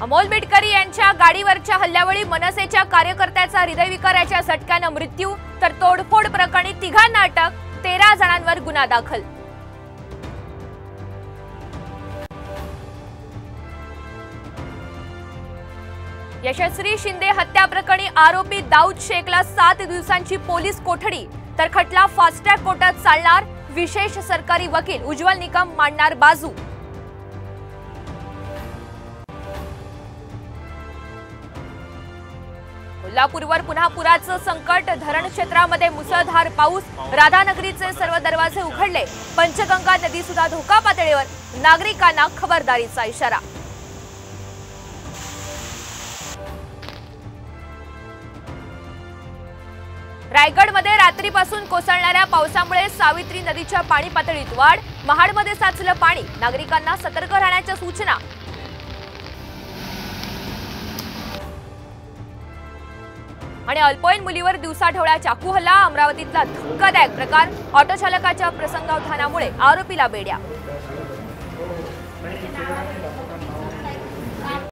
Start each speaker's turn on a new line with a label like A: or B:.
A: अमोल बिटकरी यांच्या गाडीवरच्या हल्ल्यावेळी मनसेच्या कार्यकर्त्याचा हृदयविकाराच्या झटक्याने मृत्यू तर तोडफोड प्रकरणी तिघांना अटक, 13 जणांवर गुन्हा दाखल। यशस्वी शिंदे हत्या प्रकरणी आरोपी दाऊद शेखला 7 दिवसांची पोलीस कोठडी तर खटला फास्ट ट्रॅक कोर्टात चालणार, विशेष सरकारी वकील उज्ज्वल निकम मांडणार बाजू। कोल्हापूरवर पुन्हा पुराचं संकट, धरण क्षेत्रामध्ये मुसळधार पाऊस, राधानगरीचे सर्व दरवाजे उघडले, पंचगंगा नदी सुद्धा धोका पातळीवर, नागरिकांना खबरदारीचा इशारा। रायगडमध्ये रात्रीपासून कोसळणाऱ्या पावसामुळे सावित्री नदीच्या पाणी पातळीत वाढ, महाडमध्ये साचलं पाणी, नागरिकांना सतर्क राहण्याच्या सूचना। आणि अल्पवयीन मुलीवर दिवसाढवळ्या चाकू हल्ला, अमरावतीतला धक्कादायक प्रकार, ऑटो चालकाच्या प्रसंगावधानामुळे आरोपीला बेड्या।